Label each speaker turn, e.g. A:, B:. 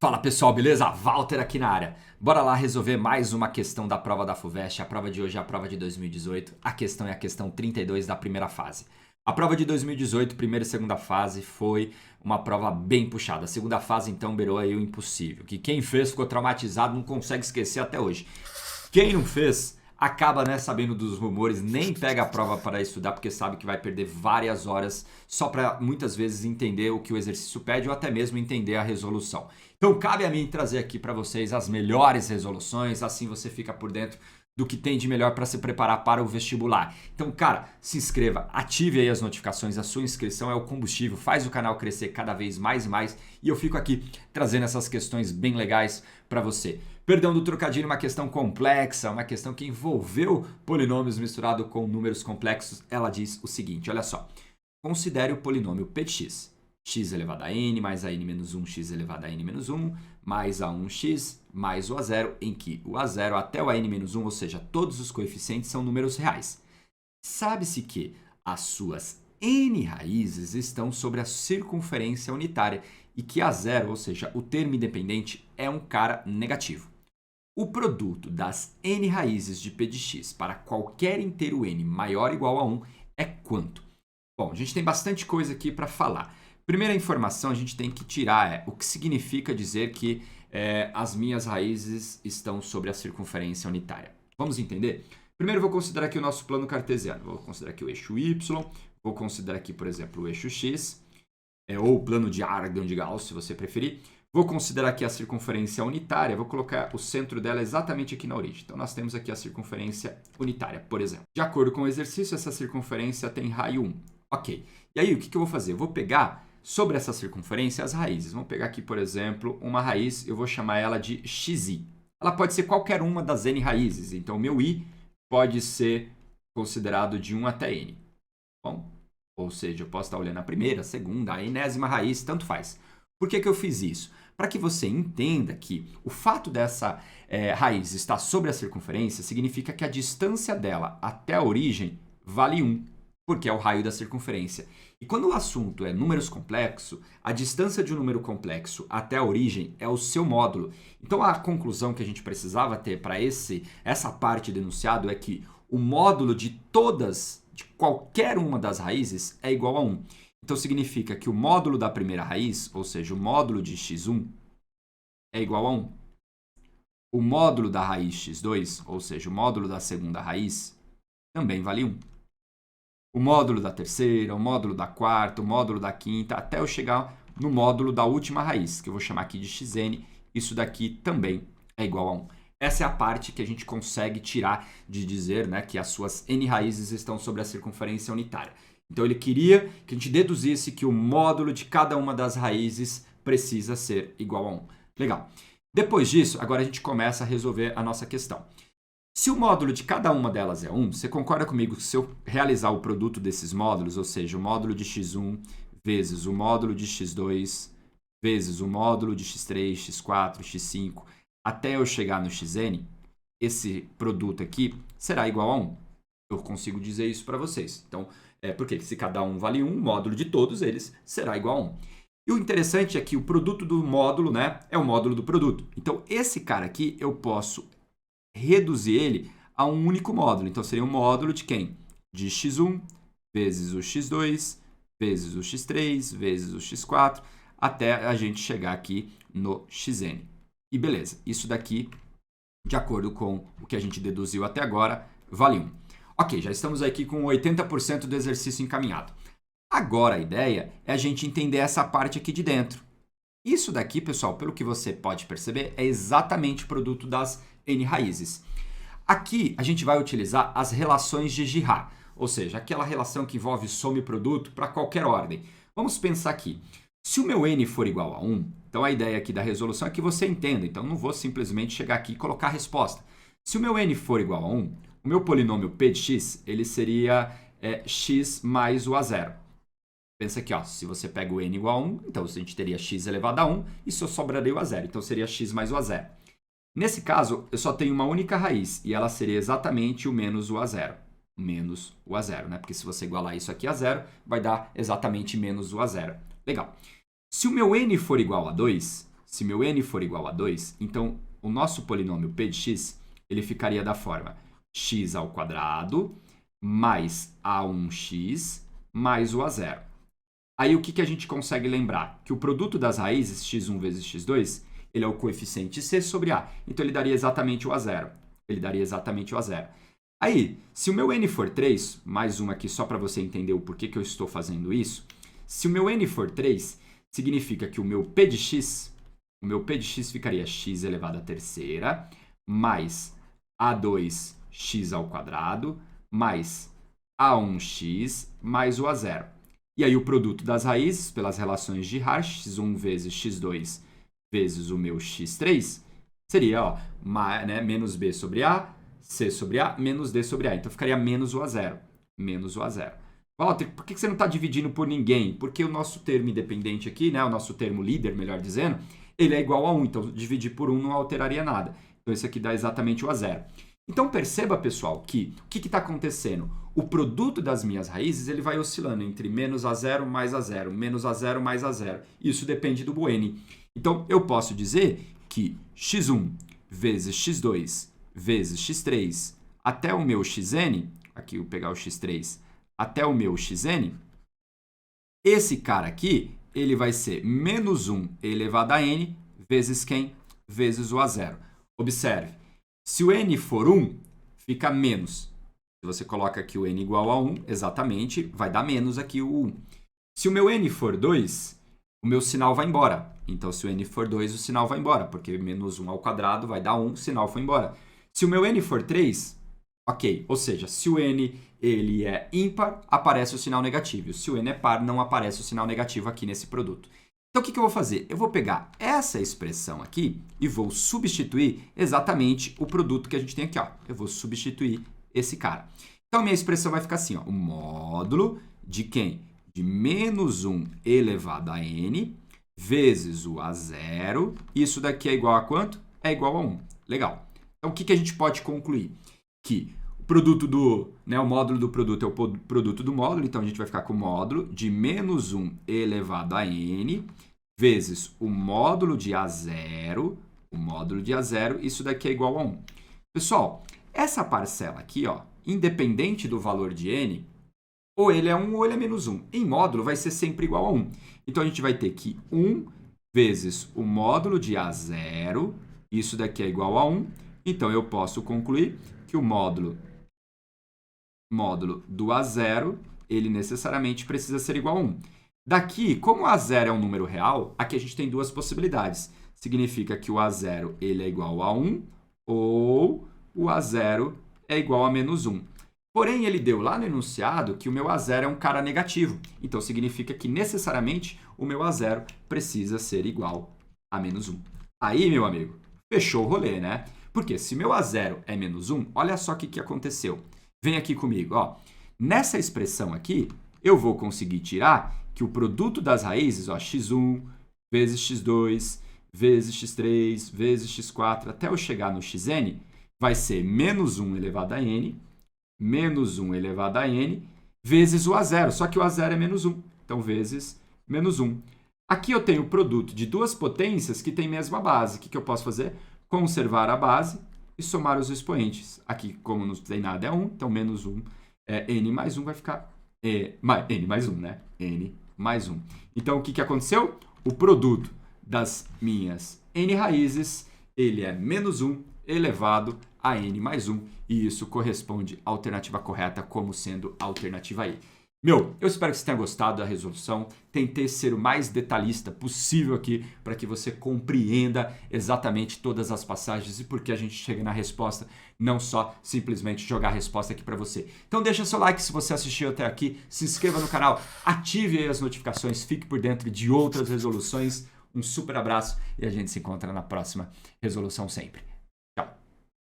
A: Fala pessoal, beleza? Walter aqui na área. Bora lá resolver mais uma questão da prova da FUVEST. A prova de hoje é a prova de 2018. A questão é a questão 32 da primeira fase. A prova de 2018, primeira e segunda fase, foi uma prova bem puxada. A segunda fase, então, beirou aí o impossível. Que quem fez ficou traumatizado, não consegue esquecer até hoje. Quem não fez acaba sabendo dos rumores, nem pega a prova para estudar, porque sabe que vai perder várias horas só para muitas vezes entender o que o exercício pede ou até mesmo entender a resolução. Então cabe a mim trazer aqui para vocês as melhores resoluções, assim você fica por dentro do que tem de melhor para se preparar para o vestibular. Então, cara, se inscreva, ative aí as notificações, a sua inscrição é o combustível, faz o canal crescer cada vez mais e mais, e eu fico aqui trazendo essas questões bem legais para você. Perdão do trocadilho, uma questão complexa, uma questão que envolveu polinômios misturado com números complexos. Ela diz o seguinte, olha só. Considere o polinômio p de x. X elevado a n mais a n menos 1, x elevado a n menos 1, mais a 1x, mais o a0, em que o a0 até o a n menos 1, ou seja, todos os coeficientes são números reais. Sabe-se que as suas n raízes estão sobre a circunferência unitária e que a0, ou seja, o termo independente, é um cara negativo. O produto das n raízes de p de x para qualquer inteiro n maior ou igual a 1 é quanto? Bom, a gente tem bastante coisa aqui para falar. Primeira informação a gente tem que tirar é o que significa dizer que as minhas raízes estão sobre a circunferência unitária. Vamos entender? Primeiro eu vou considerar aqui o nosso plano cartesiano. Vou considerar aqui o eixo y, vou considerar aqui, por exemplo, o eixo x, ou o plano de Aragão de Gauss, se você preferir. Vou considerar aqui a circunferência unitária, vou colocar o centro dela exatamente aqui na origem. Então, nós temos aqui a circunferência unitária, por exemplo. De acordo com o exercício, essa circunferência tem raio 1. Ok. E aí, o que eu vou fazer? Eu vou pegar, sobre essa circunferência, as raízes. Vamos pegar aqui, por exemplo, uma raiz, eu vou chamar ela de xi. Ela pode ser qualquer uma das n raízes. Então, o meu i pode ser considerado de 1 até n. Bom, ou seja, eu posso estar olhando a primeira, a segunda, a enésima raiz, tanto faz. Por que eu fiz isso? Para que você entenda que o fato dessa raiz estar sobre a circunferência significa que a distância dela até a origem vale 1, porque é o raio da circunferência. E quando o assunto é números complexos, a distância de um número complexo até a origem é o seu módulo. Então a conclusão que a gente precisava ter para essa parte do enunciado é que o módulo de qualquer uma das raízes é igual a 1. Então, significa que o módulo da primeira raiz, ou seja, o módulo de x1, é igual a 1. O módulo da raiz x2, ou seja, o módulo da segunda raiz, também vale 1. O módulo da terceira, o módulo da quarta, o módulo da quinta, até eu chegar no módulo da última raiz, que eu vou chamar aqui de xn, isso daqui também é igual a 1. Essa é a parte que a gente consegue tirar de dizer que as suas n raízes estão sobre a circunferência unitária. Então, ele queria que a gente deduzisse que o módulo de cada uma das raízes precisa ser igual a 1. Legal. Depois disso, agora a gente começa a resolver a nossa questão. Se o módulo de cada uma delas é 1, você concorda comigo que se eu realizar o produto desses módulos, ou seja, o módulo de x1 vezes o módulo de x2 vezes o módulo de x3, x4, x5, até eu chegar no xn, esse produto aqui será igual a 1. Eu consigo dizer isso para vocês. Então, porque se cada um vale 1, o módulo de todos eles será igual a 1. E o interessante é que o produto do módulo é o módulo do produto. Então, esse cara aqui, eu posso reduzir ele a um único módulo. Então, seria um módulo de quem? De x1 vezes o x2 vezes o x3 vezes o x4, até a gente chegar aqui no xn. E beleza, isso daqui, de acordo com o que a gente deduziu até agora, vale 1. Ok, já estamos aqui com 80% do exercício encaminhado. Agora a ideia é a gente entender essa parte aqui de dentro. Isso daqui, pessoal, pelo que você pode perceber, é exatamente o produto das n raízes. Aqui a gente vai utilizar as relações de Girard, ou seja, aquela relação que envolve soma e produto para qualquer ordem. Vamos pensar aqui. Se o meu n for igual a 1, então a ideia aqui da resolução é que você entenda, então não vou simplesmente chegar aqui e colocar a resposta. Se o meu n for igual a 1, o meu polinômio p de x, ele seria x mais o a0. Pensa aqui, se você pega o n igual a 1, então a gente teria x elevado a 1 e só sobraria o a0, então seria x mais o a0. Nesse caso, eu só tenho uma única raiz e ela seria exatamente o menos o a0. Menos o a0, Porque se você igualar isso aqui a 0, vai dar exatamente menos o a0. Legal. Se o meu n for igual a 2, se meu n for igual a 2, então o nosso polinômio p de x, ele ficaria da forma x ao quadrado mais a1x mais o a0. Aí o que a gente consegue lembrar? Que o produto das raízes x1 vezes x2, ele é o coeficiente c sobre a. Então ele daria exatamente o a0. Ele daria exatamente o a0. Aí, se o meu n for 3, mais uma aqui só para você entender o porquê que eu estou fazendo isso. Se o meu n for 3, significa que o meu p de x ficaria x elevado à terceira mais a2x ao quadrado mais a1x mais o a0. E aí o produto das raízes, pelas relações de Har, x1 vezes x2 vezes o meu x3, seria ó, menos b sobre a, c sobre a, menos d sobre a. Então ficaria menos o a0. Menos o a0. Walter, por que você não está dividindo por ninguém? Porque o nosso termo independente aqui, né, o nosso termo líder, melhor dizendo, ele é igual a 1. Então dividir por 1 não alteraria nada. Então isso aqui dá exatamente o a0. Então perceba, pessoal, que o que está acontecendo? O produto das minhas raízes ele vai oscilando entre menos a0 mais a0, menos a0 mais a0. Isso depende do n. Então eu posso dizer que x1 vezes x2 vezes x3 até o meu xn, aqui eu vou pegar o x3, até o meu xn, esse cara aqui, ele vai ser menos 1 elevado a n vezes quem? Vezes o a0. Observe, se o n for 1, fica menos. Se você coloca aqui o n igual a 1, exatamente, vai dar menos aqui o 1. Se o meu n for 2, o meu sinal vai embora. Então, se o n for 2, o sinal vai embora, porque menos 1 ao quadrado vai dar 1, o sinal foi embora. Se o meu n for 3, ok. Ou seja, se o n ele é ímpar, aparece o sinal negativo. Se o n é par, não aparece o sinal negativo aqui nesse produto. Então, o que eu vou fazer? Eu vou pegar essa expressão aqui e vou substituir exatamente o produto que a gente tem aqui. Ó. Eu vou substituir esse cara. Então, a minha expressão vai ficar assim. Ó, o módulo de quem? De menos 1 elevado a n vezes o a0. Isso daqui é igual a quanto? É igual a 1. Legal. Então, o que a gente pode concluir? Que o produto do, né, o módulo do produto é o produto do módulo, então a gente vai ficar com o módulo de menos 1 elevado a n vezes o módulo de a0, isso daqui é igual a 1. Pessoal, essa parcela aqui, ó, independente do valor de n, ou ele é 1 ou ele é menos 1. Em módulo vai ser sempre igual a 1. Então a gente vai ter que 1 vezes o módulo de a0, isso daqui é igual a 1. Então eu posso concluir que o módulo do A0, ele necessariamente precisa ser igual a 1. Daqui, como o A0 é um número real, aqui a gente tem duas possibilidades. Significa que o A0 ele é igual a 1 ou o A0 é igual a menos 1. Porém, ele deu lá no enunciado que o meu A0 é um cara negativo. Então, significa que necessariamente o meu A0 precisa ser igual a menos 1. Aí, meu amigo, fechou o rolê, né? Porque se meu A0 é menos 1, olha só o que aconteceu. Vem aqui comigo, ó. Nessa expressão aqui, eu vou conseguir tirar que o produto das raízes, ó, x1 vezes x2 vezes x3 vezes x4, até eu chegar no xn, vai ser menos 1 elevado a n, menos 1 elevado a n, vezes o a0. Só que o a0 é menos 1, então vezes menos 1. Aqui eu tenho o produto de duas potências que têm mesma base. O que eu posso fazer? Conservar a base e somar os expoentes. Aqui, como não tem nada, é 1, então menos 1, n mais 1 vai ficar n mais 1, né? n mais 1. Então, o que aconteceu? O produto das minhas n raízes, ele é menos 1 elevado a n mais 1, e isso corresponde à alternativa correta como sendo a alternativa I. Eu espero que você tenha gostado da resolução. Tentei ser o mais detalhista possível aqui para que você compreenda exatamente todas as passagens e por que a gente chega na resposta, não só simplesmente jogar a resposta aqui para você. Então deixa seu like se você assistiu até aqui, se inscreva no canal, ative aí as notificações, fique por dentro de outras resoluções. Um super abraço e a gente se encontra na próxima resolução sempre.